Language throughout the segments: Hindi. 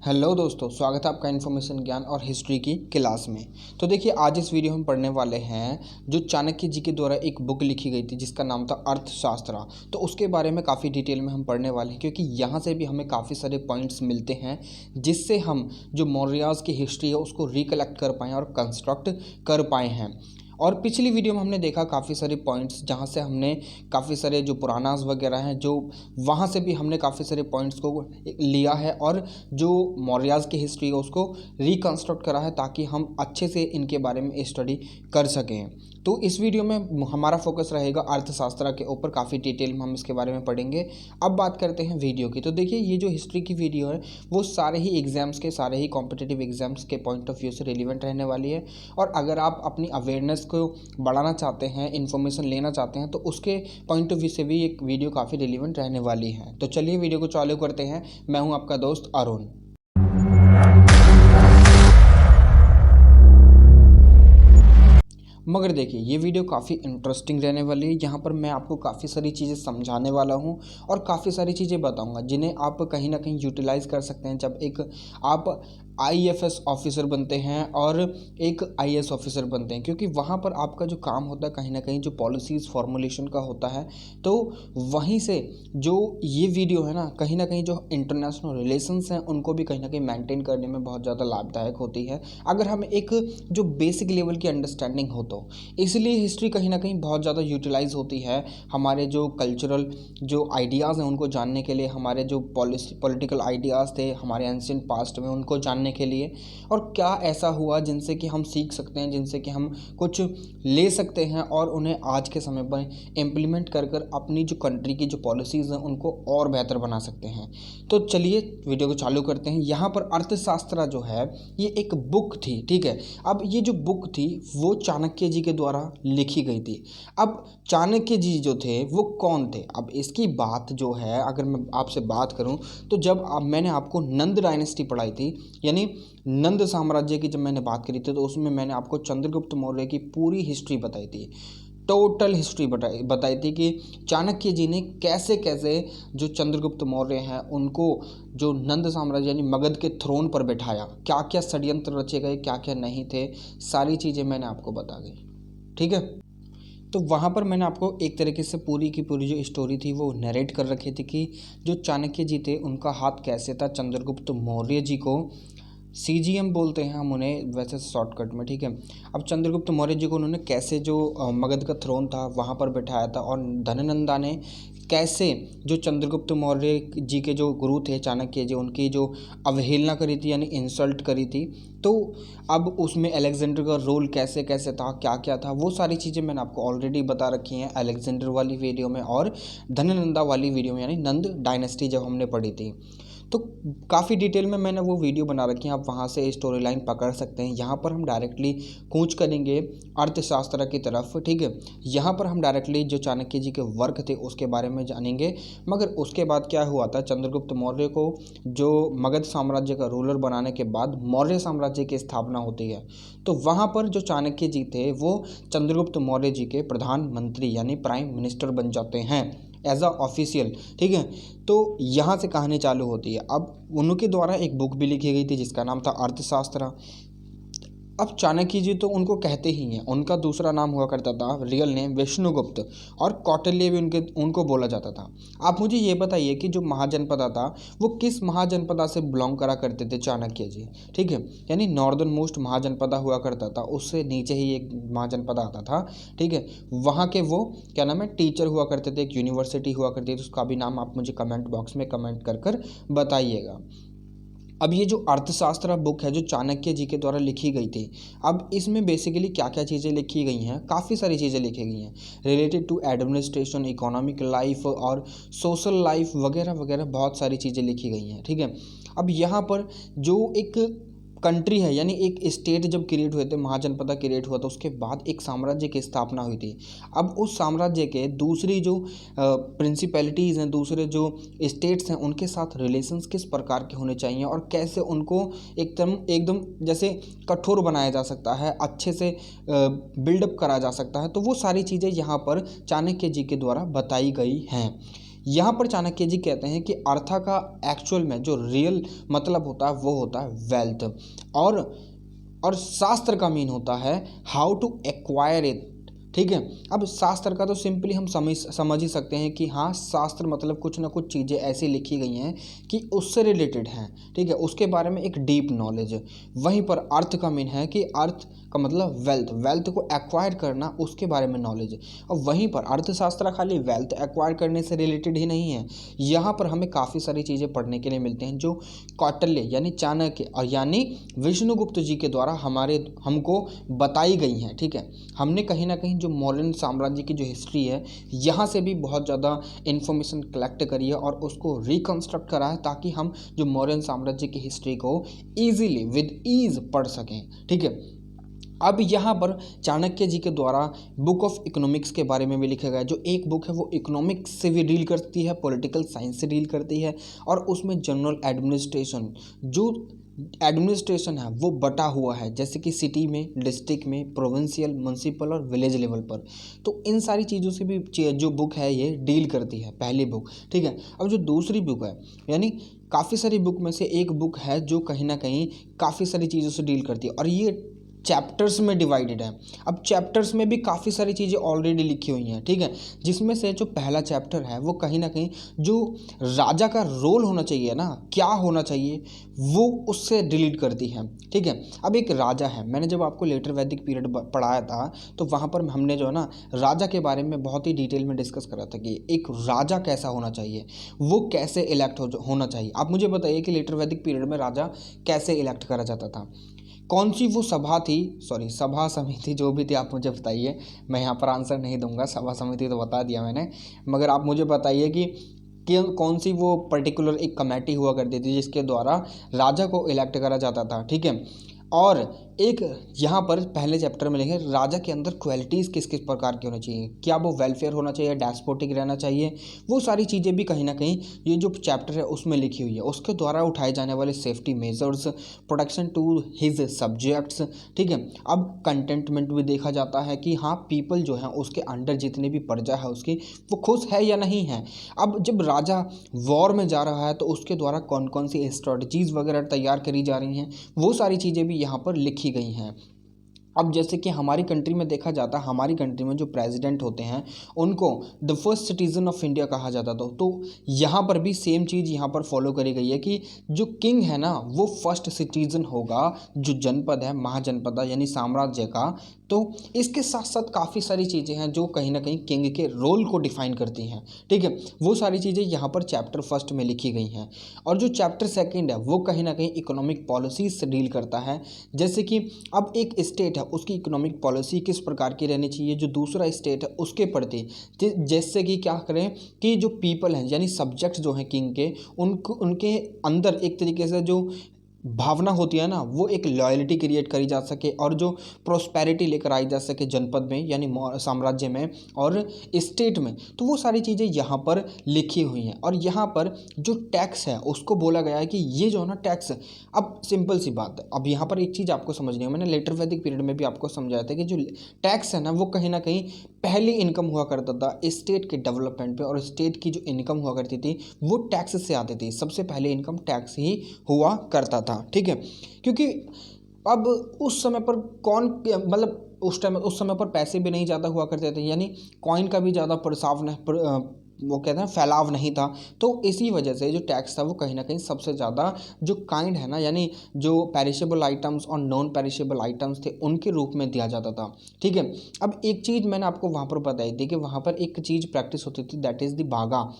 हेलो दोस्तों, स्वागत है आपका इन्फॉर्मेशन ज्ञान और हिस्ट्री की क्लास में। तो देखिए, आज इस वीडियो में पढ़ने वाले हैं जो चाणक्य जी के द्वारा एक बुक लिखी गई थी जिसका नाम था अर्थशास्त्र। तो उसके बारे में काफ़ी डिटेल में हम पढ़ने वाले हैं, क्योंकि यहाँ से भी हमें काफ़ी सारे पॉइंट्स मिलते हैं जिससे हम जो मौर्यास की हिस्ट्री है उसको रिकलेक्ट कर पाएँ और कंस्ट्रक्ट कर पाए हैं। और पिछली वीडियो में हमने देखा काफ़ी सारे पॉइंट्स जहाँ से हमने काफ़ी सारे जो पुरानास वगैरह हैं जो वहाँ से भी हमने काफ़ी सारे पॉइंट्स को लिया है और जो मौर्यास की हिस्ट्री है उसको रिकंस्ट्रक्ट करा है ताकि हम अच्छे से इनके बारे में स्टडी कर सकें। तो इस वीडियो में हमारा फोकस रहेगा अर्थशास्त्र के ऊपर, काफ़ी डिटेल में हम इसके बारे में पढ़ेंगे। अब बात करते हैं वीडियो की। तो देखिए, ये जो हिस्ट्री की वीडियो है वो सारे ही एग्जाम्स के, सारे ही कॉम्पिटिटिव एग्जाम्स के पॉइंट ऑफ व्यू से रिलेवेंट रहने वाली है। और अगर आप अपनी अवेयरनेस को बढ़ाना चाहते हैं, इन्फॉर्मेशन लेना चाहते हैं, तो उसके पॉइंट ऑफ व्यू से भी एक वीडियो काफ़ी रिलेवेंट रहने वाली है। तो चलिए वीडियो को चालू करते हैं। मैं हूं आपका दोस्त अरुण। मगर देखिए, ये वीडियो काफ़ी इंटरेस्टिंग रहने वाली है। यहाँ पर मैं आपको काफ़ी सारी चीज़ें समझाने वाला हूँ और काफ़ी सारी चीज़ें बताऊँगा जिन्हें आप कहीं ना कहीं यूटिलाइज़ कर सकते हैं जब एक आप आईएफएस ऑफिसर बनते हैं और एक आईएएस ऑफिसर बनते हैं, क्योंकि वहाँ पर आपका जो काम होता है कहीं ना कहीं जो पॉलिसीज़ फॉर्मुलेशन का होता है। तो वहीं से जो ये वीडियो है ना कहीं जो इंटरनेशनल रिलेशंस हैं उनको भी कहीं ना कहीं मेंटेन करने में बहुत ज़्यादा लाभदायक होती है अगर हमें एक जो बेसिक लेवल की अंडरस्टैंडिंग हो तो। इसलिए हिस्ट्री कहीं ना कहीं बहुत ज़्यादा यूटिलाइज होती है हमारे जो कल्चरल जो आइडियाज़ हैं उनको जानने के लिए, हमारे जो पॉलिटिकल आइडियाज़ थे हमारे एंशिएंट पास्ट में उनको जानने के लिए, और क्या ऐसा हुआ जिनसे कि हम सीख सकते हैं, जिनसे कि हम कुछ ले सकते हैं और उन्हें आज के समय पर इम्प्लीमेंट कर अपनी जो कंट्री की जो पॉलिसीज़ हैं उनको और बेहतर बना सकते हैं। तो चलिए वीडियो को चालू करते हैं। यहाँ पर अर्थशास्त्र जो है ये एक बुक थी, ठीक है। अब ये जो बुक थी वो चाणक्य जी के द्वारा लिखी गई थी। अब चाणक्य जी जो थे वो कौन थे? अब इसकी बात जो है अगर मैं आपसे बात करूं तो जब मैंने आपको नंद डायनेस्टी पढ़ाई थी, यानी नंद साम्राज्य की जब मैंने बात करी थी, तो उसमें मैंने आपको चंद्रगुप्त मौर्य की पूरी हिस्ट्री बताई थी, टोटल हिस्ट्री बताई थी कि चाणक्य जी ने कैसे कैसे जो चंद्रगुप्त मौर्य हैं उनको जो नंद साम्राज्य यानी मगध के थ्रोन पर बैठाया, क्या क्या षड्यंत्र रचे गए, क्या क्या नहीं थे, सारी चीज़ें मैंने आपको बता दी, ठीक है। तो वहाँ पर मैंने आपको एक तरीके से पूरी की पूरी जो स्टोरी थी वो नरेट कर रखी थी कि जो चाणक्य जी थे उनका हाथ कैसे था चंद्रगुप्त मौर्य जी को, सीजीएम बोलते हैं हम उन्हें वैसे शॉर्टकट में, ठीक है। अब चंद्रगुप्त मौर्य जी को उन्होंने कैसे जो मगध का थ्रोन था वहाँ पर बैठाया था, और धननंदा ने कैसे जो चंद्रगुप्त मौर्य जी के जो गुरु थे चाणक्य जी उनकी जो अवहेलना करी थी यानी इंसल्ट करी थी। तो अब उसमें अलेक्जेंडर का रोल कैसे कैसे था, क्या क्या था, वो सारी चीज़ें मैंने आपको ऑलरेडी बता रखी हैं अलेक्जेंडर वाली वीडियो में और धननंदा वाली वीडियो में, यानी नंद डायनेस्टी जब हमने पढ़ी थी। तो काफ़ी डिटेल में मैंने वो वीडियो बना रखी है, आप वहाँ से स्टोरी लाइन पकड़ सकते हैं। यहाँ पर हम डायरेक्टली कूच करेंगे अर्थशास्त्र की तरफ, ठीक है। यहाँ पर हम डायरेक्टली जो चाणक्य जी के वर्क थे उसके बारे में जानेंगे। मगर उसके बाद क्या हुआ था, चंद्रगुप्त मौर्य को जो मगध साम्राज्य का रूलर बनाने के बाद मौर्य साम्राज्य की स्थापना होती है, तो वहाँ पर जो चाणक्य जी थे वो चंद्रगुप्त मौर्य जी के प्रधानमंत्री यानी प्राइम मिनिस्टर बन जाते हैं एज अ ऑफिशियल, ठीक है। तो यहाँ से कहानी चालू होती है। अब उनके द्वारा एक बुक भी लिखी गई थी जिसका नाम था अर्थशास्त्र। अब चाणक्य जी तो उनको कहते ही हैं, उनका दूसरा नाम हुआ करता था रियल नेम विष्णुगुप्त, और कौटिल्य भी उनको बोला जाता था। आप मुझे ये बताइए कि जो महाजनपदा था वो किस महाजनपदा से बिलोंग करा करते थे चाणक्य जी, ठीक है। यानी नॉर्दर्न मोस्ट महाजनपदा हुआ करता था, उससे नीचे ही एक महाजनपदा आता था, ठीक है। वहाँ के वो क्या नाम है टीचर हुआ करते थे, एक यूनिवर्सिटी हुआ करती थी, उसका भी नाम आप मुझे कमेंट बॉक्स में कमेंट कर बताइएगा। अब ये जो अर्थशास्त्र बुक है जो चाणक्य जी के द्वारा लिखी गई थी, अब इसमें बेसिकली क्या क्या चीज़ें लिखी गई हैं, काफ़ी सारी चीज़ें लिखी गई हैं related to administration, economic life और सोशल लाइफ वगैरह वगैरह, बहुत सारी चीज़ें लिखी गई हैं, ठीक है। अब यहाँ पर जो एक कंट्री है यानी एक स्टेट जब क्रिएट हुए थे, महाजनपदा क्रिएट हुआ था, उसके बाद एक साम्राज्य की स्थापना हुई थी। अब उस साम्राज्य के दूसरी जो प्रिंसिपैलिटीज़ हैं, दूसरे जो स्टेट्स हैं, उनके साथ रिलेशंस किस प्रकार के होने चाहिए और कैसे उनको एकदम जैसे कठोर बनाया जा सकता है, अच्छे से बिल्डअप करा जा सकता है। तो वो सारी चीज़ें यहाँ पर चाणक्य जी के द्वारा बताई गई हैं। यहाँ पर चाणक्य जी कहते हैं कि अर्थ का एक्चुअल में जो रियल मतलब होता है वो होता है वेल्थ, और शास्त्र का मीन होता है हाउ टू एक्वायर इट। ठीक है, अब शास्त्र का तो सिंपली हम समझ ही सकते हैं कि हाँ, शास्त्र मतलब कुछ ना कुछ चीज़ें ऐसी लिखी गई हैं कि उससे रिलेटेड हैं। ठीक है, उसके बारे में एक डीप नॉलेज। वहीं पर अर्थ का मीन है कि अर्थ का मतलब वेल्थ को एक्वायर करना, उसके बारे में नॉलेज। और वहीं पर अर्थशास्त्र खाली वेल्थ एक्वायर करने से रिलेटेड ही नहीं है, यहाँ पर हमें काफ़ी सारी चीज़ें पढ़ने के लिए मिलते हैं जो कौटिल्य यानी चाणक्य और यानी विष्णुगुप्त जी के द्वारा हमको बताई गई हैं। ठीक है, हमने कहीं ना कहीं जो मौर्य साम्राज्य की जो हिस्ट्री है, यहाँ से भी बहुत ज़्यादा इन्फॉर्मेशन कलेक्ट करी है और उसको रिकन्स्ट्रक्ट करा है, ताकि हम जो मौर्य साम्राज्य की हिस्ट्री को ईजीली विद ईज पढ़ सकें। ठीक है, अब यहाँ पर चाणक्य जी के द्वारा बुक ऑफ इकोनॉमिक्स के बारे में भी लिखा गया है। जो एक बुक है वो इकोनॉमिक्स से भी डील करती है, पॉलिटिकल साइंस से डील करती है, और उसमें जनरल एडमिनिस्ट्रेशन, जो एडमिनिस्ट्रेशन है वो बटा हुआ है, जैसे कि सिटी में, डिस्ट्रिक्ट में, प्रोविंशियल, म्यूनसिपल और विलेज लेवल पर। तो इन सारी चीज़ों से भी जो बुक है ये डील करती है, पहली बुक। ठीक है, अब जो दूसरी बुक है, यानी काफ़ी सारी बुक में से एक बुक है जो कहीं ना कहीं काफ़ी सारी चीज़ों से डील करती है, और ये चैप्टर्स में डिवाइडेड है। अब चैप्टर्स में भी काफ़ी सारी चीज़ें ऑलरेडी लिखी हुई हैं। ठीक है, जिसमें से जो पहला चैप्टर है वो कहीं ना कहीं जो राजा का रोल होना चाहिए ना, क्या होना चाहिए, वो उससे डिलीट करती है। ठीक है, अब एक राजा है, मैंने जब आपको लेटर वैदिक पीरियड पढ़ाया था तो वहाँ पर हमने जो है ना राजा के बारे में बहुत ही डिटेल में डिस्कस करा था कि एक राजा कैसा होना चाहिए, वो कैसे इलेक्ट होना चाहिए। आप मुझे बताइए कि लेटर वैदिक पीरियड में राजा कैसे इलेक्ट करा जाता था, कौन सी वो सभा थी, सभा समिति जो भी थी, आप मुझे बताइए। मैं यहाँ पर आंसर नहीं दूंगा, सभा समिति तो बता दिया मैंने, मगर आप मुझे बताइए कि कौन सी वो पर्टिकुलर एक कमेटी हुआ करती थी जिसके द्वारा राजा को इलेक्ट करा जाता था। ठीक है, और एक यहाँ पर पहले चैप्टर में लिखे राजा के अंदर क्वालिटीज़ किस किस प्रकार की होनी चाहिए, क्या वो वेलफेयर होना चाहिए, डेस्पोटिक रहना चाहिए, वो सारी चीज़ें भी कहीं ना कहीं ये जो चैप्टर है उसमें लिखी हुई है। उसके द्वारा उठाए जाने वाले safety measures, protection to his subjects. ठीक है, अब कंटेंटमेंट भी देखा जाता है कि हाँ, पीपल जो है उसके अंडर जितने भी प्रजा है उसकी, वो खुश है या नहीं है। अब जब राजा वॉर में जा रहा है तो उसके द्वारा कौन कौन सी स्ट्रेटजीज वगैरह तैयार करी जा रही हैं, वो सारी चीज़ें भी यहाँ पर लिखी गई हैं। अब जैसे कि हमारी कंट्री में देखा जाता है, हमारी कंट्री में जो प्रेसिडेंट होते हैं उनको the first citizen of India कहा जाता था। तो यहाँ पर भी सेम चीज़ यहाँ पर फॉलो करी गई है कि जो किंग है ना वो फर्स्ट सिटीज़न होगा, जो जनपद है, महाजनपद है, यानी साम्राज्य का। तो इसके साथ साथ काफ़ी सारी चीज़ें हैं जो कहीं ना कहीं किंग के रोल को डिफाइन करती हैं। ठीक है, वो सारी चीज़ें यहाँ पर चैप्टर फर्स्ट में लिखी गई हैं। और जो चैप्टर सेकेंड है वो कहीं ना कहीं इकोनॉमिक पॉलिसीज से डील करता है, जैसे कि अब एक स्टेट उसकी इकोनॉमिक पॉलिसी किस प्रकार की रहनी चाहिए जो दूसरा स्टेट है उसके प्रति, जैसे कि क्या करें कि जो पीपल हैं यानी सब्जेक्ट्स जो हैं किंग के, उनके अंदर एक तरीके से जो भावना होती है ना, वो एक लॉयल्टी क्रिएट करी जा सके और जो प्रोस्पेरिटी लेकर आई जा सके जनपद में यानी साम्राज्य में और स्टेट में। तो वो सारी चीज़ें यहाँ पर लिखी हुई हैं। और यहाँ पर जो टैक्स है उसको बोला गया है कि ये जो है ना टैक्स, अब सिंपल सी बात है, अब यहाँ पर एक चीज़ आपको समझनी है, मैंने लेटर वैदिक पीरियड में भी आपको समझाया था कि जो टैक्स है ना वो कहीं ना कहीं पहली इनकम हुआ करता था स्टेट के डेवलपमेंट पे, और स्टेट की जो इनकम हुआ करती थी वो टैक्स से आती थी। सबसे पहले इनकम टैक्स ही हुआ करता था। ठीक है, क्योंकि अब उस समय पर मतलब उस समय पर पैसे भी नहीं ज़्यादा हुआ करते थे, यानी कॉइन का भी ज़्यादा प्रसाव नहीं, वो कहते हैं फैलाव नहीं था। तो इसी वजह से जो टैक्स था वो कहीं ना कहीं सबसे ज़्यादा जो काइंड है ना, यानी जो पेरिशेबल आइटम्स और नॉन पेरिशेबल आइटम्स थे उनके रूप में दिया जाता था। ठीक है, अब एक चीज़ मैंने आपको वहाँ पर बताई थी कि वहाँ पर एक चीज़ प्रैक्टिस होती थी, दैट इज़ द भागा।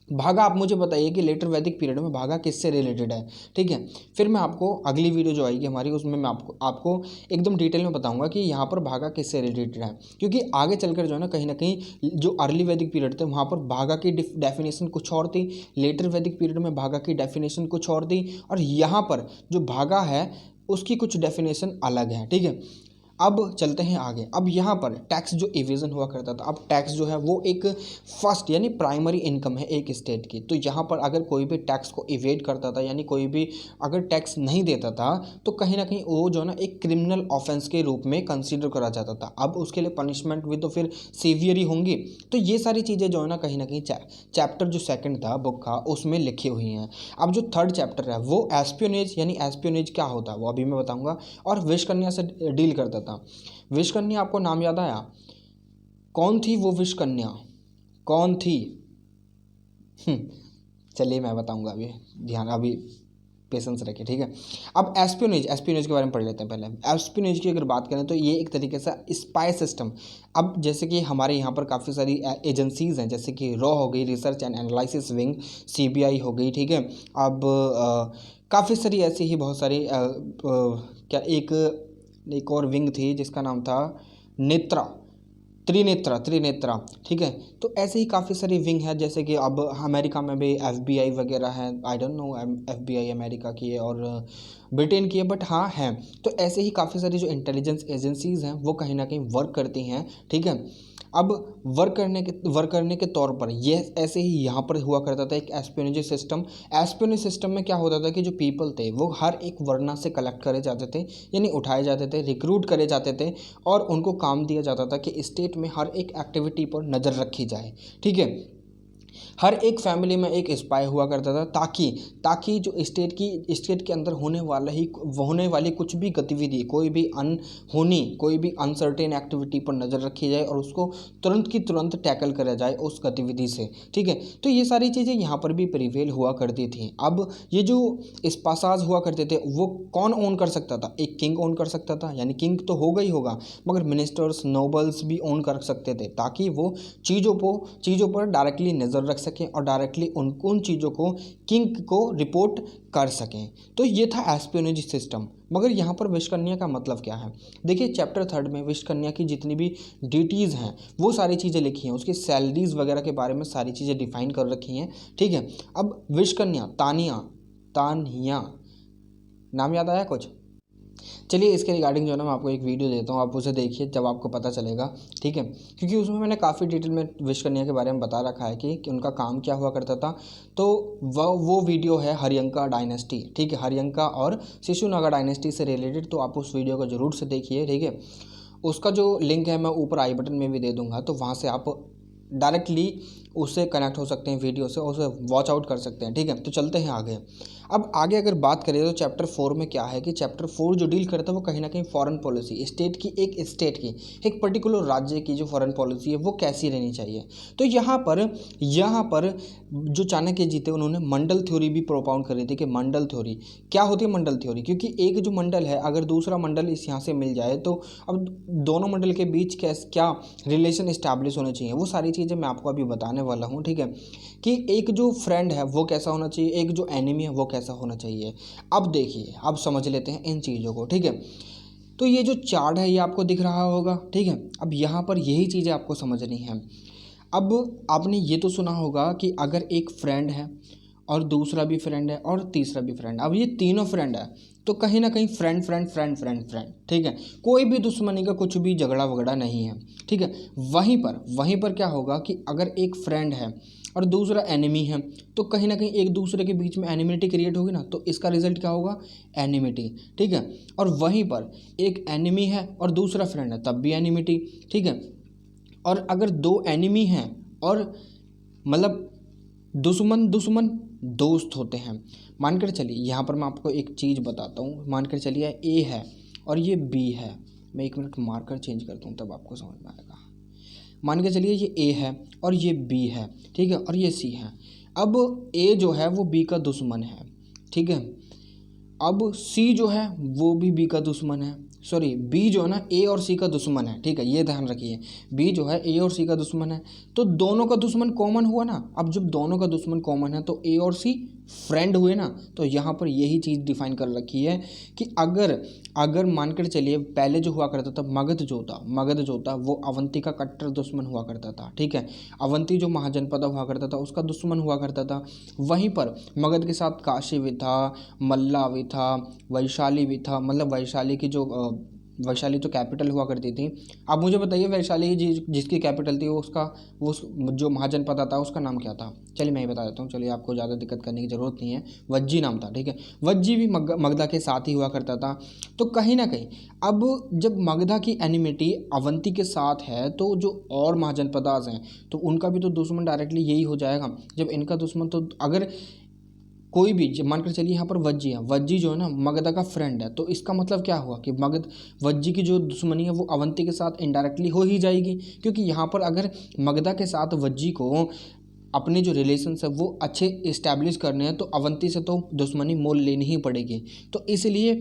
आप मुझे बताइए कि लेटर वैदिक पीरियड में भागा किससे रिलेटेड है। ठीक है, फिर मैं आपको अगली वीडियो जो आएगी हमारी उसमें मैं आपको एकदम डिटेल में बताऊंगा कि यहाँ पर भागा किससे रिलेटेड है, क्योंकि आगे चलकर जो है ना कहीं जो अर्ली वैदिक पीरियड थे वहाँ पर भागा की डेफिनेशन कुछ और थी, लेटर वैदिक पीरियड में भागा की डेफिनेशन कुछ और थी, और यहाँ पर जो भागा है उसकी कुछ डेफिनेशन अलग है। ठीक है, अब चलते हैं आगे। अब यहाँ पर टैक्स जो इवेजन हुआ करता था, अब टैक्स जो है वो एक फर्स्ट यानी प्राइमरी इनकम है एक स्टेट की। तो यहाँ पर अगर कोई भी टैक्स को इवेड करता था यानी कोई भी अगर टैक्स नहीं देता था तो कहीं ना कहीं वो जो है ना एक क्रिमिनल ऑफेंस के रूप में कंसीडर करा जाता था। अब उसके लिए पनिशमेंट भी तो फिर सीवियर ही होंगी। तो ये सारी चीज़ें जो है ना कहीं ना कहीं चैप्टर जो सेकंड था बुक का उसमें लिखी हुई हैं। अब जो थर्ड चैप्टर है वो एस्पियोनेज यानी एस्पियोनेज क्या होता है वो अभी मैं बताऊंगा, और विश कन्या से डील करता था। विश कन्या आपको नाम याद आया? कौन थी वो विश कन्या, कौन थी? चलिए मैं बताऊंगा, अभी ध्यान, अभी पेशेंस रखिए, ठीक है। अब एस्पियोनेज के बारे में पढ़ लेते हैं पहले। एस्पियोनेज की अगर बात करें तो ये एक तरीके से स्पाई सिस्टम। अब जैसे कि हमारे यहाँ पर काफ़ी सारी एजेंसीज़ हैं, जैसे कि रॉ हो गई, research and analysis wing, CBI हो गई, ठीक है। अब काफ़ी सारी ऐसी ही बहुत सारी क्या एक और विंग थी जिसका नाम था त्रिनेत्रा, ठीक है। तो ऐसे ही काफ़ी सारी विंग है, जैसे कि अब अमेरिका में भी एफबीआई वगैरह है। I don't know FBI America की है और ब्रिटेन की है, बट हाँ है। तो ऐसे ही काफ़ी सारी जो इंटेलिजेंस एजेंसीज़ हैं वो कहीं ना कहीं वर्क करती हैं, ठीक है। अब वर्क करने के तौर पर ये ऐसे ही यहाँ पर हुआ करता था एक एस्पियोनेज सिस्टम। एस्पियोनेज सिस्टम में क्या होता था कि जो पीपल थे वो हर एक वर्ना से कलेक्ट करे जाते थे, यानी उठाए जाते थे, रिक्रूट करे जाते थे, और उनको काम दिया जाता था कि स्टेट में हर एक एक्टिविटी पर नज़र रखी जाए, ठीक है। हर एक फैमिली में एक स्पाई हुआ करता था ताकि जो स्टेट के अंदर होने वाली कुछ भी गतिविधि, कोई भी अनसर्टेन एक्टिविटी पर नज़र रखी जाए और उसको तुरंत की तुरंत टैकल करा जाए उस गतिविधि से, ठीक है। तो ये सारी चीज़ें यहाँ पर भी प्रिवेल हुआ करती थी। अब ये जो स्पासाज हुआ करते थे वो कौन ओन कर सकता था? एक किंग ओन कर सकता था, यानी किंग तो होगा ही होगा, मगर मिनिस्टर्स, नोबल्स भी ओन कर सकते थे, ताकि वो चीज़ों पर डायरेक्टली नज़र रख सकें और डायरेक्टली उन चीज़ों को किंग को रिपोर्ट कर सकें। तो ये था एस्पियोनेज सिस्टम। मगर यहाँ पर विश कन्या का मतलब क्या है? देखिए चैप्टर थर्ड में विश कन्या की जितनी भी ड्यूटीज़ हैं वो सारी चीज़ें लिखी हैं, उसकी सैलरीज वगैरह के बारे में सारी चीज़ें डिफाइन कर रखी हैं, ठीक है। अब विश कन्या तानिया नाम याद आया कुछ? चलिए इसके रिगार्डिंग जो है ना मैं आपको एक वीडियो देता हूँ, आप उसे देखिए जब आपको पता चलेगा, ठीक है। क्योंकि उसमें मैंने काफ़ी डिटेल में विश कन्या के बारे में बता रखा है कि उनका काम क्या हुआ करता था। तो वो वीडियो है हरियंका डायनेस्टी, ठीक है, हरियंका और शिशुनागा डायनेस्टी से रिलेटेड। तो आप उस वीडियो को ज़रूर से देखिए, ठीक है। उसका जो लिंक है मैं ऊपर आई बटन में भी दे दूँगा, तो वहाँ से आप डायरेक्टली उससे कनेक्ट हो सकते हैं, वीडियो से, और उसे वॉच आउट कर सकते हैं, ठीक है। तो चलते हैं आगे। अब आगे अगर बात करें तो चैप्टर 4 में क्या है कि चैप्टर 4 जो डील करता है वो कहीं ना कहीं फॉरेन पॉलिसी, स्टेट की एक पर्टिकुलर राज्य की जो फॉरेन पॉलिसी है वो कैसी रहनी चाहिए। तो यहाँ पर जो चाणक्य जी थे उन्होंने मंडल थ्योरी भी प्रोपाउंड करी थी कि मंडल थ्योरी क्या होती है। मंडल थ्योरी, क्योंकि एक जो मंडल है अगर दूसरा मंडल इस यहाँ से मिल जाए तो अब दोनों मंडल के बीच क्या रिलेशन इस्टेब्लिश होने चाहिए, वो सारी चीज़ें मैं आपको अभी बताने वाला हूँ, ठीक है। कि एक जो फ्रेंड है वो कैसा होना चाहिए, एक जो एनिमी है वो कैसा होना चाहिए। अब देखिए, अब समझ लेते हैं इन चीज़ों को, ठीक है। तो ये जो चार्ट है ये आपको दिख रहा होगा, ठीक है। अब यहाँ पर यही चीज़ें आपको समझनी है। अब आपने ये तो सुना होगा कि अगर एक फ्रेंड है और दूसरा भी फ्रेंड है और तीसरा भी फ्रेंड, अब ये तीनों फ्रेंड है तो कहीं ना कहीं फ्रेंड, ठीक है। कोई भी दुश्मनी का कुछ भी झगड़ा वगड़ा नहीं है, ठीक है। वहीं पर क्या होगा कि अगर एक फ्रेंड है और दूसरा एनिमी है तो कहीं ना कहीं एक दूसरे के बीच में एनिमिटी क्रिएट होगी ना, तो इसका रिजल्ट क्या होगा? एनिमिटी, ठीक है। और वहीं पर एक एनिमी है और दूसरा फ्रेंड है तब भी एनिमिटी, ठीक है। और अगर दो एनिमी हैं और मतलब दुश्मन दोस्त होते हैं, मानकर चलिए यहाँ पर मैं आपको एक चीज़ बताता हूँ। मानकर चलिए ए है और ये बी है, मैं एक मिनट मार्कर चेंज करता हूँ तब आपको समझ में आएगा। मान के चलिए ये ए है और ये बी है, ठीक है, और ये सी है। अब ए जो है वो बी का दुश्मन है, ठीक है। अब सी जो है वो भी बी का दुश्मन है, सॉरी बी जो है ना ए और सी का दुश्मन है, ठीक है, ये ध्यान रखिए। बी जो है ए और सी का दुश्मन है, तो दोनों का दुश्मन कॉमन हुआ ना। अब जब दोनों का दुश्मन कॉमन है तो ए और सी फ्रेंड हुए ना। तो यहाँ पर यही चीज़ डिफाइन कर रखी है कि अगर मानकर चलिए पहले जो हुआ करता था मगध जो था वो अवंती का कट्टर दुश्मन हुआ करता था, ठीक है। अवंती जो महाजनपद हुआ करता था उसका दुश्मन हुआ करता था। वहीं पर मगध के साथ काशी भी था, मल्ला भी था, वैशाली भी था, मतलब वैशाली की जो वैशाली तो कैपिटल हुआ करती थी। अब मुझे बताइए वैशाली जिसकी कैपिटल थी वो जो महाजनपद आता है उसका नाम क्या था? चलिए मैं ही बता देता हूँ, चलिए आपको ज़्यादा दिक्कत करने की ज़रूरत नहीं है। वज्जी नाम था, ठीक है। वज्जी भी मगधा के साथ ही हुआ करता था। तो कहीं ना कहीं अब जब मगधा की एनिमिटी अवंती के साथ है तो जो और महाजनपदास हैं तो उनका भी तो दुश्मन डायरेक्टली यही हो जाएगा। जब इनका दुश्मन, तो अगर कोई भी मानकर चलिए यहाँ पर वज्जी है, वज्जी जो है ना मगधा का फ्रेंड है, तो इसका मतलब क्या हुआ कि वज्जी की जो दुश्मनी है वो अवंती के साथ इनडायरेक्टली हो ही जाएगी। क्योंकि यहाँ पर अगर मगधा के साथ वज्जी को अपने जो रिलेशंस है वो अच्छे इस्टेब्लिश करने हैं तो अवंती से तो दुश्मनी मोल लेनी ही पड़ेगी। तो इसलिए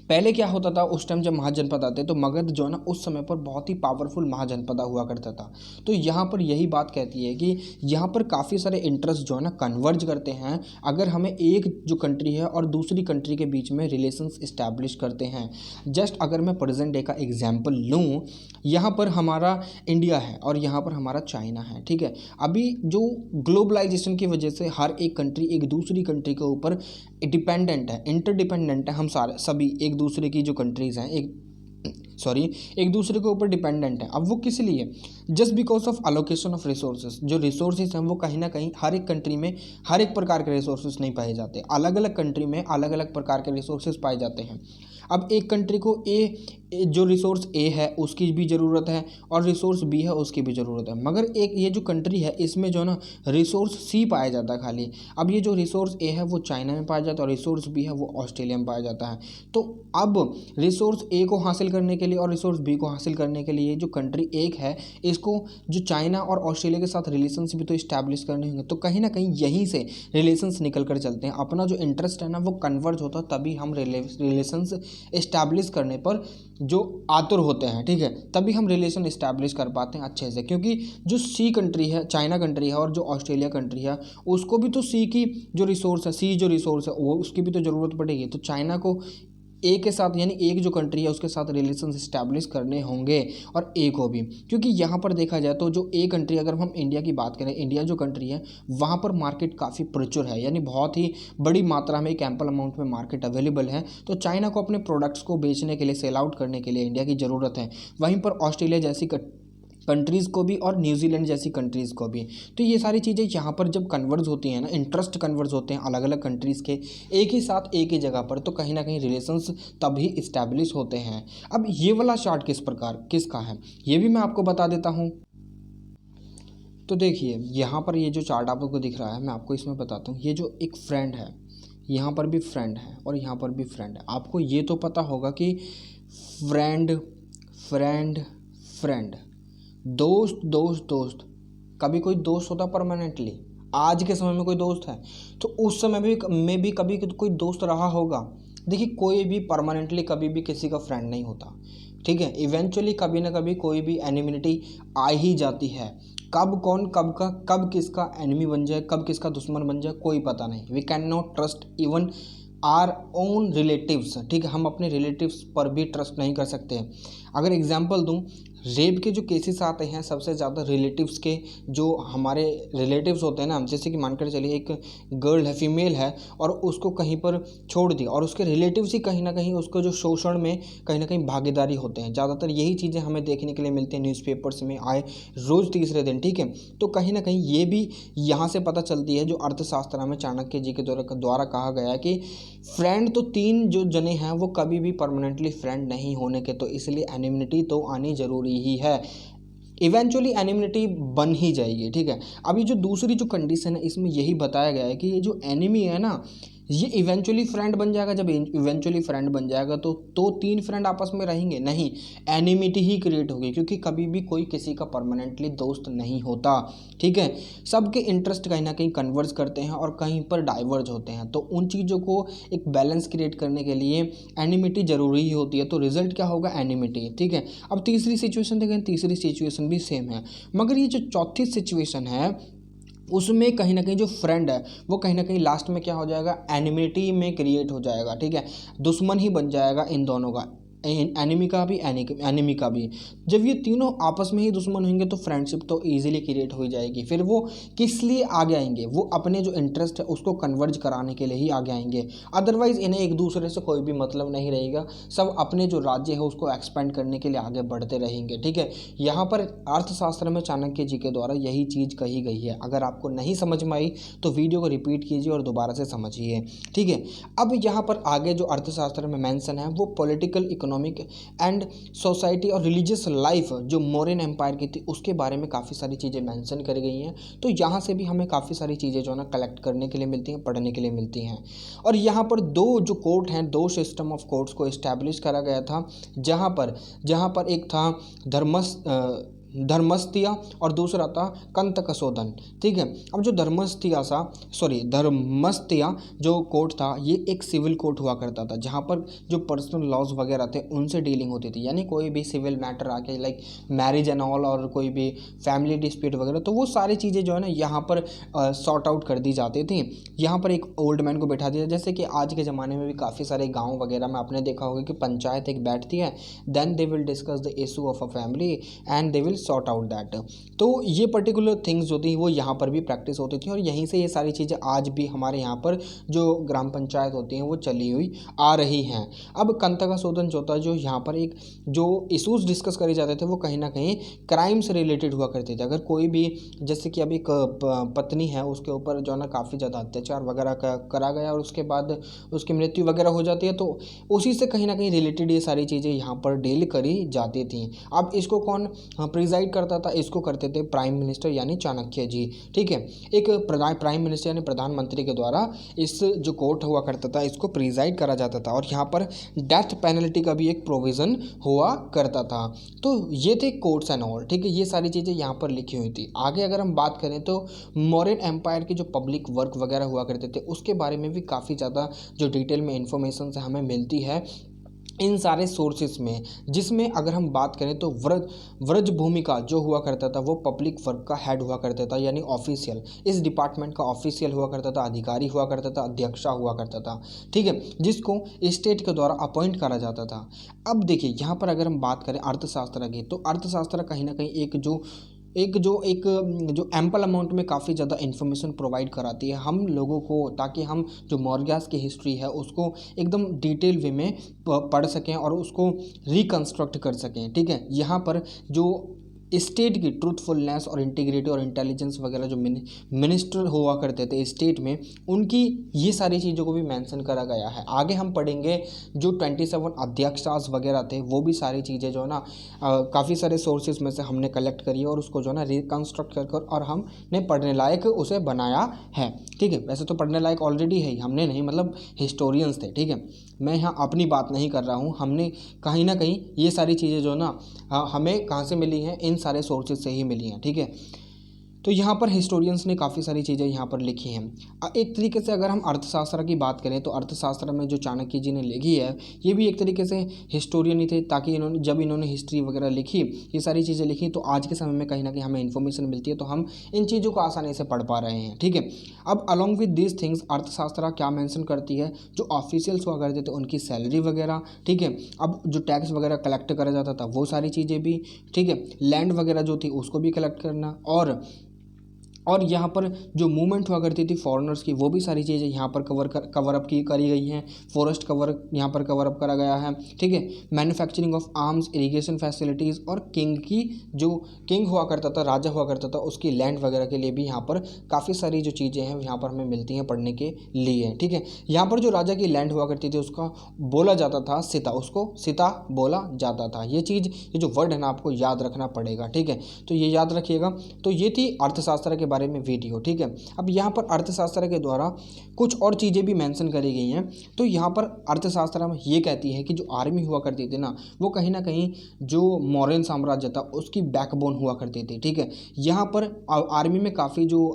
पहले क्या होता था, उस टाइम जब महाजनपद आते तो मगध जो है ना उस समय पर बहुत ही पावरफुल महाजनपदा हुआ करता था। तो यहाँ पर यही बात कहती है कि यहाँ पर काफ़ी सारे इंटरेस्ट जो है ना कन्वर्ज करते हैं अगर हमें एक जो कंट्री है और दूसरी कंट्री के बीच में रिलेशंस इस्टेब्लिश करते हैं। जस्ट अगर मैं प्रेजेंट डे का एग्जाम्पल लूँ, यहाँ पर हमारा इंडिया है और यहाँ पर हमारा चाइना है, ठीक है। अभी जो ग्लोबलाइजेशन की वजह से हर एक कंट्री एक दूसरी कंट्री के ऊपर डिपेंडेंट है, इंटरडिपेंडेंट है। हम सारे सभी एक दूसरे की जो कंट्रीज़ हैं एक दूसरे के ऊपर डिपेंडेंट है। अब वो किस लिए? Just because of allocation of resources. जो रिसोर्सेज हैं वो कहीं ना कहीं हर एक कंट्री में हर एक प्रकार के रिसोर्सेज नहीं पाए जाते, अलग अलग कंट्री में अलग अलग प्रकार के रिसोर्सेज पाए जाते हैं। अब एक कंट्री को जो रिसोर्स ए है उसकी भी ज़रूरत है और रिसोर्स बी है उसकी भी ज़रूरत है, मगर एक ये जो कंट्री है इसमें जो ना रिसोर्स सी पाया जाता है खाली। अब ये जो रिसोर्स ए है वो चाइना में पाया जाता है और रिसोर्स बी है वो ऑस्ट्रेलिया में पाया जाता है। तो अब रिसोर्स ए को हासिल करने के लिए और रिसोर्स बी को हासिल करने के लिए जो कंट्री एक है इसको जो चाइना और ऑस्ट्रेलिया के साथ रिलेशंस भी तो इस्टेब्लिश करने होंगे। तो कहीं ना कहीं यहीं से रिलेशंस निकल कर चलते हैं। अपना जो इंटरेस्ट है ना वो कन्वर्ज होता तभी हम रिलेशंस इस्टेब्लिश करने पर जो आतुर होते हैं, ठीक है, तभी हम रिलेशन इस्टेब्लिश कर पाते हैं अच्छे से। क्योंकि जो सी कंट्री है, चाइना कंट्री है और जो ऑस्ट्रेलिया कंट्री है उसको भी तो सी की जो रिसोर्स है, सी जो रिसोर्स है वो उसकी भी तो ज़रूरत पड़ेगी। तो चाइना को ए के साथ यानी एक जो कंट्री है उसके साथ रिलेशंस इस्टेब्लिश करने होंगे और ए को भी। क्योंकि यहाँ पर देखा जाए तो जो ए कंट्री, अगर हम इंडिया की बात करें, इंडिया जो कंट्री है वहाँ पर मार्केट काफ़ी प्रचुर है, यानी बहुत ही बड़ी मात्रा में एक एम्पल अमाउंट में मार्केट अवेलेबल है। तो चाइना को अपने प्रोडक्ट्स को बेचने के लिए, सेल आउट करने के लिए इंडिया की ज़रूरत है। वहीं पर ऑस्ट्रेलिया जैसी कंट्रीज़ को भी और न्यूजीलैंड जैसी कंट्रीज़ को भी। तो ये सारी चीज़ें यहाँ पर जब कन्वर्ज होती हैं ना, इंटरेस्ट कन्वर्ज होते हैं अलग अलग कंट्रीज़ के एक ही साथ एक ही जगह पर, तो कहीं ना कहीं रिलेशंस तभी इस्टेब्लिश होते हैं। अब ये वाला चार्ट किसका है ये भी मैं आपको बता देता हूँ। तो देखिए यहाँ पर ये जो चार्ट आपको दिख रहा है मैं आपको इसमें बताता हूँ। ये जो एक फ्रेंड है, यहाँ पर भी फ्रेंड है और यहाँ पर भी फ्रेंड है। आपको ये तो पता होगा कि फ्रेंड फ्रेंड फ्रेंड, दोस्त दोस्त दोस्त, कभी कोई दोस्त होता परमानेंटली? आज के समय में कोई दोस्त है? तो उस समय में भी कभी कोई दोस्त रहा होगा? देखिए कोई भी परमानेंटली कभी भी किसी का फ्रेंड नहीं होता, ठीक है। इवेंचुअली कभी ना कभी कोई भी एनिमिटी आ ही जाती है। कब कौन कब किसका एनिमी बन जाए, कब किसका दुश्मन बन जाए कोई पता नहीं। We can not trust even our own relatives, ठीक है। हम अपने रिलेटिव्स पर भी ट्रस्ट नहीं कर सकते। अगर एग्जांपल दूं, रेप के जो केसेस आते हैं सबसे ज़्यादा रिलेटिव्स के, जो हमारे रिलेटिव्स होते हैं ना, जैसे कि मानकर चलिए एक गर्ल है, फीमेल है और उसको कहीं पर छोड़ दिया और उसके रिलेटिव्स ही कहीं ना कहीं उसको जो शोषण में कहीं ना कहीं भागीदारी होते हैं। ज़्यादातर यही चीज़ें हमें देखने के लिए मिलती हैं न्यूज़पेपर्स में आए रोज़ तीसरे दिन, ठीक है। तो कहीं ना कहीं ये भी यहाँ से पता चलती है, जो अर्थशास्त्र में चाणक्य जी के द्वारा कहा गया है कि फ्रेंड तो 3 जो जने हैं वो कभी भी परमानेंटली फ्रेंड नहीं होने के, तो इसलिए एनिमिटी तो आनी जरूरी ही है। इवेंचुअली एनिमिटी बन ही जाएगी, ठीक है। अभी जो दूसरी जो कंडीशन है इसमें यही बताया गया है कि ये जो एनिमी है ना ये इवेंचुअली फ्रेंड बन जाएगा। जब इवेंचुअली फ्रेंड बन जाएगा तो 3 फ्रेंड आपस में रहेंगे नहीं, एनिमिटी ही क्रिएट होगी। क्योंकि कभी भी कोई किसी का परमानेंटली दोस्त नहीं होता, ठीक है। सबके इंटरेस्ट कहीं ना कहीं कन्वर्ज करते हैं और कहीं पर डाइवर्ज होते हैं। तो उन चीज़ों को एक बैलेंस क्रिएट करने के लिए एनिमिटी जरूरी ही होती है। तो रिजल्ट क्या होगा? एनिमिटी, ठीक है। अब तीसरी सिचुएशन देखें, तीसरी सिचुएशन भी सेम है, मगर ये जो चौथी सिचुएशन है उसमें कहीं ना कहीं जो फ्रेंड है वो कहीं ना कहीं लास्ट में क्या हो जाएगा? एनिमिटी में क्रिएट हो जाएगा, ठीक है। दुश्मन ही बन जाएगा इन दोनों का। एनिमी का भी, एनिमी का भी। जब ये तीनों आपस में ही दुश्मन होंगे तो फ्रेंडशिप तो ईजिली क्रिएट हो जाएगी। फिर वो किस लिए आगे आएंगे, वो अपने जो इंटरेस्ट है उसको कन्वर्ज कराने के लिए ही आगे आएंगे। अदरवाइज इन्हें एक दूसरे से कोई भी मतलब नहीं रहेगा, सब अपने जो राज्य है उसको एक्सपेंड करने के लिए आगे बढ़ते रहेंगे। ठीक है, यहाँ पर अर्थशास्त्र में चाणक्य जी के द्वारा यही चीज़ कही गई है। अगर आपको नहीं समझ में आई तो वीडियो को रिपीट कीजिए और दोबारा से समझिए। ठीक है, अब यहाँ पर आगे जो अर्थशास्त्र में मेंशन है वो पॉलिटिकल, इकोनॉमिक एंड सोसाइटी और रिलीजियस लाइफ जो मौर्यन एम्पायर की थी उसके बारे में काफ़ी सारी चीज़ें मेंशन करी गई हैं। तो यहाँ से भी हमें काफ़ी सारी चीज़ें जो है ना कलेक्ट करने के लिए मिलती हैं, पढ़ने के लिए मिलती हैं। और यहाँ पर दो जो कोर्ट हैं, दो सिस्टम ऑफ कोर्ट्स को इस्टेब्लिश करा गया था, जहाँ पर एक था धर्मस्तिया और दूसरा था कंतकशोधन। ठीक है, अब जो धर्मस्तिया जो कोर्ट था ये एक सिविल कोर्ट हुआ करता था, जहाँ पर जो पर्सनल लॉज वगैरह थे उनसे डीलिंग होती थी। यानी कोई भी सिविल मैटर आके लाइक मैरिज एंड ऑल और कोई भी फैमिली डिस्प्यूट वगैरह, तो वो सारी चीज़ें जो है ना यहाँ पर सॉर्ट आउट कर दी जाती थी। यहाँ पर एक ओल्ड मैन को बैठा दिया, जैसे कि आज के ज़माने में भी काफ़ी सारे गाँव वगैरह में आपने देखा होगा कि पंचायत एक बैठती है, then they will discuss the issue of a family and they will sort out that. तो ये पर्टिकुलर थिंग्स जो थी वो यहाँ पर भी प्रैक्टिस होती थी और यहीं से ये सारी चीज़ें आज भी हमारे यहाँ पर जो ग्राम पंचायत होती हैं वो चली हुई आ रही हैं। अब कंतकशोधन जो था, जो यहाँ पर एक जो इशूज़ डिस्कस करे जाते थे वो कहीं ना कहीं क्राइम से रिलेटेड हुआ करते थे। अगर कोई भी, जैसे कि अभी एक पत्नी है उसके ऊपर जो है ना काफ़ी ज़्यादा अत्याचार वगैरह करा गया और उसके बाद उसकी मृत्यु वगैरह हो जाती है, तो उसी से कहीं ना कहीं रिलेटेड ये सारी चीज़ें यहाँ पर डील करी जाती थी। अब इसको कौन प्रिजाइड करता था, इसको करते थे प्राइम मिनिस्टर यानी चाणक्य जी। ठीक है, एक प्राइम मिनिस्टर यानी प्रधानमंत्री के द्वारा इस जो कोर्ट हुआ करता था इसको प्रिजाइड करा जाता था और यहाँ पर डेथ पेनल्टी का भी एक प्रोविज़न हुआ करता था। तो ये थे कोर्ट्स एंड ऑल। ठीक है, ये सारी चीज़ें यहाँ पर लिखी हुई थी। आगे अगर हम बात करें तो मौर्यन एम्पायर की जो पब्लिक वर्क वगैरह हुआ करते थे उसके बारे में भी काफ़ी ज़्यादा जो डिटेल में इंफॉर्मेशन हमें मिलती है इन सारे सोर्सेस में, जिसमें अगर हम बात करें तो व्रज भूमिका जो हुआ करता था वो पब्लिक वर्क का हेड हुआ करता था, यानी ऑफिशियल, इस डिपार्टमेंट का ऑफिशियल हुआ करता था, अधिकारी हुआ करता था, अध्यक्षा हुआ करता था। ठीक है, जिसको स्टेट के द्वारा अपॉइंट करा जाता था। अब देखिए यहाँ पर अगर हम बात करें अर्थशास्त्र की, तो अर्थशास्त्र कहीं ना कहीं एक जो एम्पल अमाउंट में काफ़ी ज़्यादा इन्फॉर्मेशन प्रोवाइड कराती है हम लोगों को, ताकि हम जो मौर्यास की हिस्ट्री है उसको एकदम डिटेल वे में पढ़ सकें और उसको रिकंस्ट्रक्ट कर सकें। ठीक है, यहाँ पर जो स्टेट की ट्रूथफुलनेस और इंटीग्रिटी और इंटेलिजेंस वगैरह जो मिनिस्टर हुआ करते थे स्टेट में, उनकी ये सारी चीज़ों को भी मेंशन करा गया है। आगे हम पढ़ेंगे जो 27 अध्यक्षास वगैरह थे वो भी सारी चीज़ें जो है ना काफ़ी सारे सोर्सेज में से हमने कलेक्ट करी है और उसको जो है ना रिकन्स्ट्रक्ट कर और हमने पढ़ने लायक उसे बनाया है। ठीक है, वैसे तो पढ़ने लायक ऑलरेडी है, हमने नहीं, मतलब हिस्टोरियंस थे। ठीक है, मैं यहाँ अपनी बात नहीं कर रहा हूँ, हमने कहीं ना कहीं ये सारी चीज़ें जो ना हमें कहाँ से मिली हैं, इन सारे सोर्सेज से ही मिली हैं। ठीक है, तो यहाँ पर हिस्टोरियंस ने काफ़ी सारी चीज़ें यहाँ पर लिखी हैं। एक तरीके से अगर हम अर्थशास्त्र की बात करें तो अर्थशास्त्र में जो चाणक्य जी ने लिखी है ये भी एक तरीके से हिस्टोरियन ही थे, ताकि जब इन्होंने हिस्ट्री वगैरह लिखी, ये सारी चीज़ें लिखी, तो आज के समय में कहीं ना कहीं हमें इन्फॉर्मेशन मिलती है तो हम इन चीज़ों को आसानी से पढ़ पा रहे हैं। ठीक है, अब अलॉन्ग विद दिस थिंग्स अर्थशास्त्र क्या मैंसन करती है, जो ऑफिशियल्स हुआ करते थे उनकी सैलरी वगैरह। ठीक है, अब जो टैक्स वगैरह कलेक्ट करा जाता था वो सारी चीज़ें भी। ठीक है, लैंड वगैरह जो थी उसको भी कलेक्ट करना, और यहाँ पर जो मूवमेंट हुआ करती थी फॉरेनर्स की वो भी सारी चीज़ें यहाँ पर कवर अप करी गई हैं। फॉरेस्ट कवर यहाँ पर कवर अप करा गया है। ठीक है, manufacturing of arms, irrigation facilities और किंग हुआ करता था, राजा हुआ करता था, उसकी लैंड वगैरह के लिए भी यहाँ पर काफ़ी सारी जो चीज़ें हैं यहाँ पर हमें मिलती हैं पढ़ने के लिए। ठीक है, यहाँ पर जो राजा की लैंड हुआ करती थी उसका बोला जाता था सिता, उसको सिता बोला जाता था। ये जो वर्ड है ना आपको याद रखना पड़ेगा। ठीक है, तो ये याद रखिएगा। तो ये थी अर्थशास्त्र के बारे में वीडियो। ठीक है, अब यहाँ पर अर्थशास्त्र के द्वारा कुछ और चीज़ें भी मेंशन करी गई हैं। तो यहाँ पर अर्थशास्त्र में ये कहती है कि जो आर्मी हुआ करती थी ना वो कहीं ना कहीं जो मौर्यन साम्राज्य था उसकी बैकबोन हुआ करती थी। ठीक है, यहाँ पर आर्मी में काफ़ी जो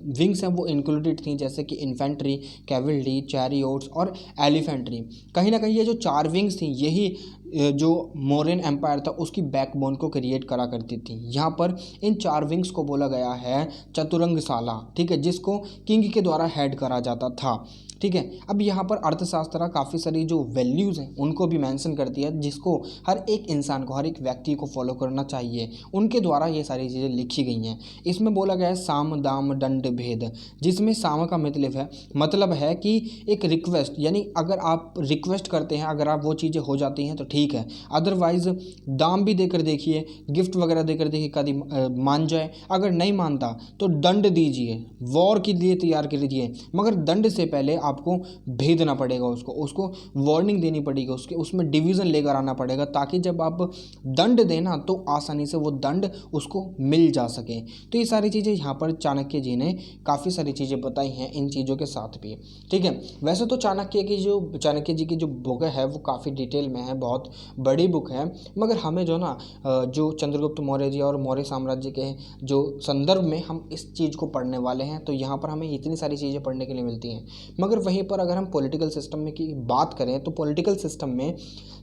विंग्स हैं वो इंक्लूडेड थी, जैसे कि इन्फेंट्री, कैवलरी, चैरियोट्स और एलिफेंट्री। कहीं ना कहीं ये जो 4 विंग्स थी यही जो मौर्यन एम्पायर था उसकी बैकबोन को क्रिएट करा करती थी। यहाँ पर इन 4 विंग्स को बोला गया है चतुरंगशाला। ठीक है, जिसको किंग के द्वारा हेड करा जाता था। ठीक है। अब यहाँ पर अर्थशास्त्र काफ़ी सारी जो वैल्यूज़ हैं उनको भी मेंशन करती है, जिसको हर एक इंसान को, हर एक व्यक्ति को फॉलो करना चाहिए। उनके द्वारा ये सारी चीज़ें लिखी गई हैं। इसमें बोला गया है साम दाम दंड भेद, जिसमें साम का मतलब है कि एक रिक्वेस्ट, यानी अगर आप रिक्वेस्ट करते हैं, अगर आप वो चीज़ें हो जाती हैं तो ठीक है, अदरवाइज दाम भी देकर देखिए, गिफ्ट वगैरह देकर देखिए, कभी मान जाए, अगर नहीं मानता तो दंड दीजिए, वॉर के लिए तैयार कर दीजिए, मगर दंड से पहले आपको भेजना पड़ेगा, उसको वार्निंग देनी पड़ेगी, उसमें डिवीज़न लेकर आना पड़ेगा, ताकि जब आप दंड देना तो आसानी से वो दंड उसको मिल जा सके। तो ये सारी चीज़ें यहाँ पर चाणक्य जी ने काफ़ी सारी चीज़ें बताई हैं इन चीज़ों के साथ भी, ठीक है। वैसे तो चाणक्य जी की जो बुक है वो काफ़ी डिटेल में है, बहुत बड़ी बुक है, मगर हमें जो ना जो चंद्रगुप्त मौर्य जी और मौर्य साम्राज्य के जो संदर्भ में हम इस चीज़ को पढ़ने वाले हैं, तो यहाँ पर हमें इतनी सारी चीज़ें पढ़ने के लिए मिलती हैं। मगर वहीं पर अगर हम पॉलिटिकल सिस्टम में की बात करें तो पॉलिटिकल सिस्टम में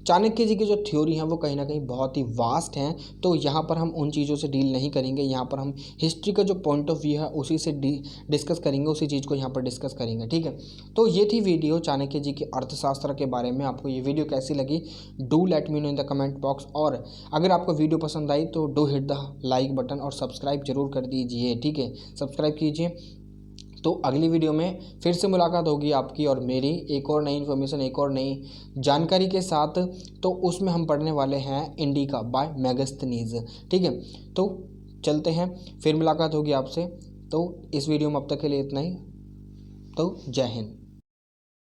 चाणक्य जी की जो थ्योरी हैं वो कहीं ना कहीं बहुत ही वास्ट हैं, तो यहाँ पर हम उन चीज़ों से डील नहीं करेंगे। यहाँ पर हम हिस्ट्री का जो पॉइंट ऑफ व्यू है उसी से डिस्कस करेंगे, उसी चीज़ को यहाँ पर डिस्कस करेंगे, ठीक है। तो ये थी वीडियो चाणक्य जी के अर्थशास्त्र के बारे में। आपको ये वीडियो कैसी लगी, do let me know in the comment box, और अगर आपको वीडियो पसंद आई तो do hit the like button और सब्सक्राइब जरूर कर दीजिए, ठीक है, सब्सक्राइब कीजिए। तो अगली वीडियो में फिर से मुलाकात होगी आपकी और मेरी एक और नई इन्फॉर्मेशन, एक और नई जानकारी के साथ। तो उसमें हम पढ़ने वाले हैं इंडिका बाय मेगास्थनीज, ठीक है। तो चलते हैं, फिर मुलाकात होगी आपसे। तो इस वीडियो में अब तक के लिए इतना ही। तो जय हिंद।